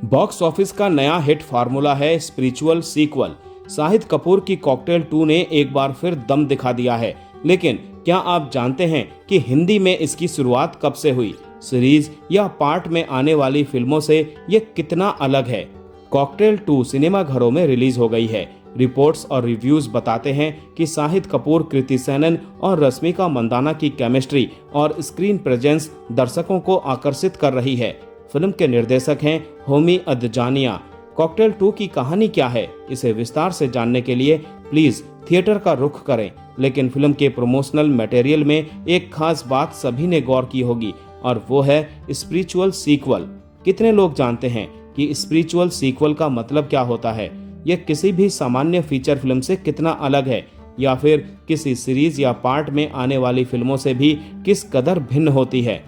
Box office का नया hit formula है स्पिरिचुअल सीक्वल। शाहिद कपूर की कॉकटेल 2 ने एक बार फिर दम दिखा दिया है। लेकिन क्या आप जानते हैं कि हिंदी में इसकी शुरुआत कब से हुई? सीरीज या पार्ट में आने वाली फिल्मों से ये कितना अलग है? कॉकटेल 2 सिनेमा घरों में रिलीज हो गई है। रिपोर्ट्स और रिव्यूज बताते हैं कि शाहिद कपूर, कृति सेनन और रश्मिका मंदाना की केमिस्ट्री और स्क्रीन प्रेजेंस दर्शकों को आकर्षित कर रही है। फिल्म के निर्देशक हैं होमी अदजानिया। कॉकटेल 2 की कहानी क्या है, इसे विस्तार से जानने के लिए प्लीज थिएटर का रुख करें। लेकिन फिल्म के प्रमोशनल मटेरियल में एक खास बात सभी ने गौर की होगी और वो है स्पिरिचुअल सीक्वल। कितने लोग जानते हैं कि स्पिरिचुअल सीक्वल का मतलब क्या होता है? यह किसी भी सामान्य फीचर फिल्म से कितना अलग है, या फिर किसी सीरीज या पार्ट में आने वाली फिल्मों से भी किस कदर भिन्न होती है?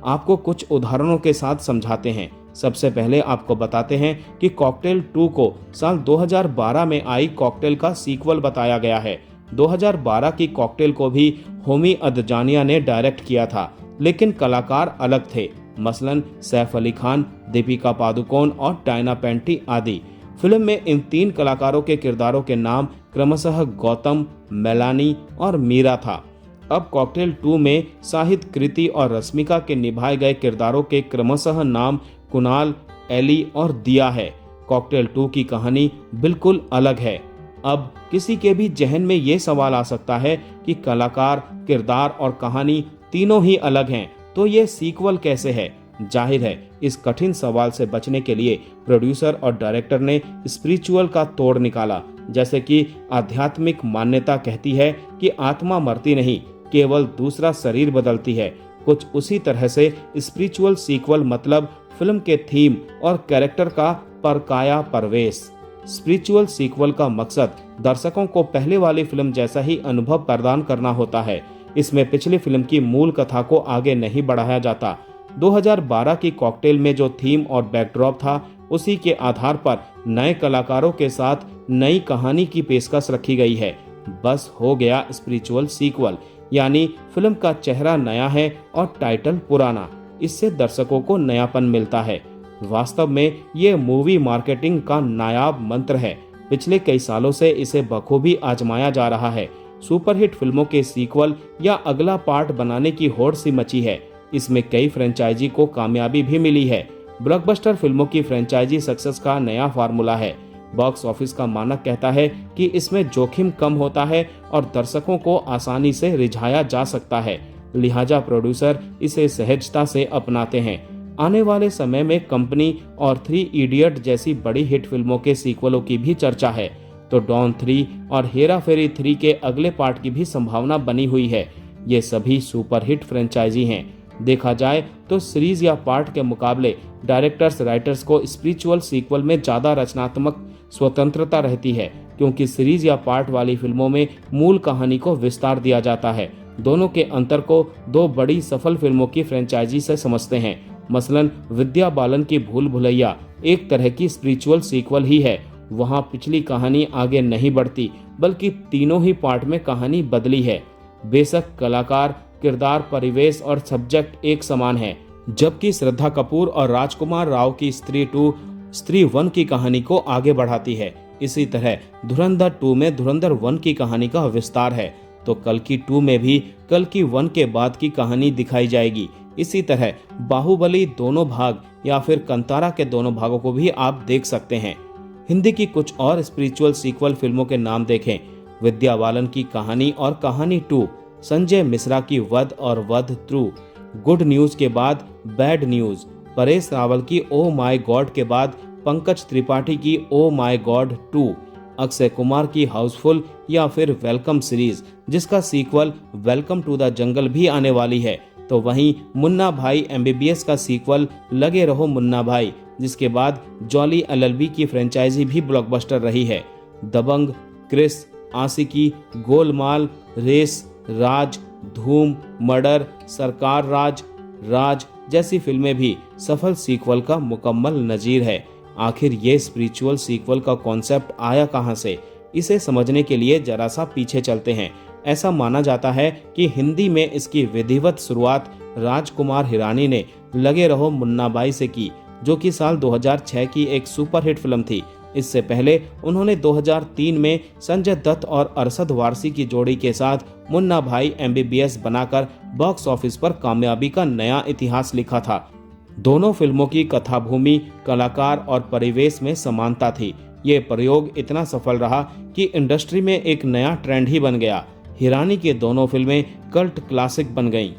आपको कुछ उदाहरणों के साथ समझाते हैं। सबसे पहले आपको बताते हैं कि कॉकटेल 2 को साल 2012 में आई कॉकटेल का सीक्वल बताया गया है। 2012 की कॉकटेल को भी होमी अदजानिया ने डायरेक्ट किया था, लेकिन कलाकार अलग थे, मसलन सैफ अली खान, दीपिका पादुकोण और डायना पेंटी आदि। फिल्म में इन 3 कलाकारों के किरदारों के नाम क्रमशः गौतम, मेलानी और मीरा था। अब कॉकटेल 2 में शाहिद, कृति और रश्मिका के निभाए गए किरदारों के क्रमशः नाम कुणाल, एली और दिया है। कॉकटेल 2 की कहानी बिल्कुल अलग है। अब किसी के भी जहन में ये सवाल आ सकता है कि कलाकार, किरदार और कहानी तीनों ही अलग हैं, तो ये सीक्वल कैसे है? जाहिर है, इस कठिन सवाल से बचने के लिए प्रोड्यूसर और डायरेक्टर ने स्पिरिचुअल का तोड़ निकाला। जैसे कि आध्यात्मिक मान्यता कहती है कि आत्मा मरती नहीं, केवल दूसरा शरीर बदलती है। कुछ उसी तरह से स्पिरिचुअल सीक्वल मतलब फिल्म के थीम और कैरेक्टर का परकाया प्रवेश। स्पिरिचुअल सीक्वल का मकसद दर्शकों को पहले वाली फिल्म जैसा ही अनुभव प्रदान करना होता है। इसमें पिछली फिल्म की मूल कथा को आगे नहीं बढ़ाया जाता। 2012 की कॉकटेल में जो थीम और बैकड्रॉप था, उसी के आधार पर नए कलाकारों के साथ नई कहानी की पेशकश रखी गई है। बस हो गया स्पिरिचुअल सीक्वल, यानी फिल्म का चेहरा नया है और टाइटल पुराना। इससे दर्शकों को नयापन मिलता है। वास्तव में ये मूवी मार्केटिंग का नायाब मंत्र है। पिछले कई सालों से इसे बखूबी आजमाया जा रहा है। सुपरहिट फिल्मों के सीक्वल या अगला पार्ट बनाने की होड़ सी मची है। इसमें कई फ्रेंचाइजी को कामयाबी भी मिली है। ब्लॉकबस्टर फिल्मों की फ्रेंचाइजी सक्सेस का नया फार्मूला है। बॉक्स ऑफिस का मानक कहता है कि इसमें जोखिम कम होता है और दर्शकों को आसानी से रिझाया जा सकता है। लिहाजा प्रोड्यूसर इसे सहजता से अपनाते हैं। आने वाले समय में कंपनी और 3 इडियट जैसी बड़ी हिट फिल्मों के सीक्वलों की भी चर्चा है, तो डॉन 3 और हेरा फेरी 3 के अगले पार्ट की भी संभावना बनी हुई है। ये सभी सुपरहिट फ्रेंचाइजी हैं। देखा जाए तो सीरीज या पार्ट के मुकाबले डायरेक्टर्स, राइटर्स को स्पिरिचुअल सीक्वल में ज्यादा रचनात्मक स्वतंत्रता रहती है, क्योंकि सीरीज या पार्ट वाली फिल्मों में मूल कहानी को विस्तार दिया जाता है। दोनों के अंतर को 2 बड़ी सफल फिल्मों की फ्रेंचाइजी से समझते हैं। मसलन विद्या बालन की भूल भुलैया एक तरह की स्पिरिचुअल सीक्वल ही है। वहां पिछली कहानी आगे नहीं बढ़ती, बल्कि तीनों ही पार्ट में कहानी बदली है। बेशक कलाकार, किरदार, परिवेश और सब्जेक्ट एक समान है। जबकि श्रद्धा कपूर और राजकुमार राव की स्त्री 2 स्त्री 1 की कहानी को आगे बढ़ाती है। इसी तरह धुरंधर 2 में धुरंधर 1 की कहानी का विस्तार है, तो कल्कि 2 में भी कल्कि 1 के बाद की कहानी दिखाई जाएगी। इसी तरह बाहुबली दोनों भाग या फिर कंतारा के दोनों भागों को भी आप देख सकते हैं। हिंदी की कुछ और स्पिरिचुअल सीक्वल फिल्मों के नाम देखें। विद्या बालन की कहानी और कहानी 2, संजय मिश्रा की वध और वध 2, गुड न्यूज के बाद बैड न्यूज, परेश रावल की ओ माय गॉड के बाद पंकज त्रिपाठी की oh my god 2, Akshay Kumar की हाउसफुल या फिर वेलकम सीरीज, जिसका sequel Welcome to the jungle भी आने वाली है। तो वहीं मुन्ना भाई MBBS का सीक्वल लगे रहो मुन्ना भाई, जिसके बाद जॉली LLB की फ्रेंचाइजी भी ब्लॉकबस्टर रही है। दबंग, क्रिस, आशिकी, गोलमाल, रेस, राज, धूम, मर्डर, सरकार राज जैसी फिल्में भी सफल सीक्वल का मुकम्मल नजीर है। आखिर ये स्पिरिचुअल सीक्वल का कॉन्सेप्ट आया कहां से? इसे समझने के लिए जरा सा पीछे चलते हैं। ऐसा माना जाता है कि हिंदी में इसकी विधिवत शुरुआत राजकुमार हिरानी ने लगे रहो मुन्ना भाई से की, जो कि साल 2006 की एक सुपरहिट फिल्म थी। इससे पहले उन्होंने 2003 में संजय दत्त और अरशद वारसी की जोड़ी के साथ मुन्ना भाई MBBS बनाकर बॉक्स ऑफिस पर कामयाबी का नया इतिहास लिखा था। दोनों फिल्मों की कथाभूमि, कलाकार और परिवेश में समानता थी। ये प्रयोग इतना सफल रहा कि इंडस्ट्री में एक नया ट्रेंड ही बन गया। हिरानी की दोनों फिल्में कल्ट क्लासिक बन गईं।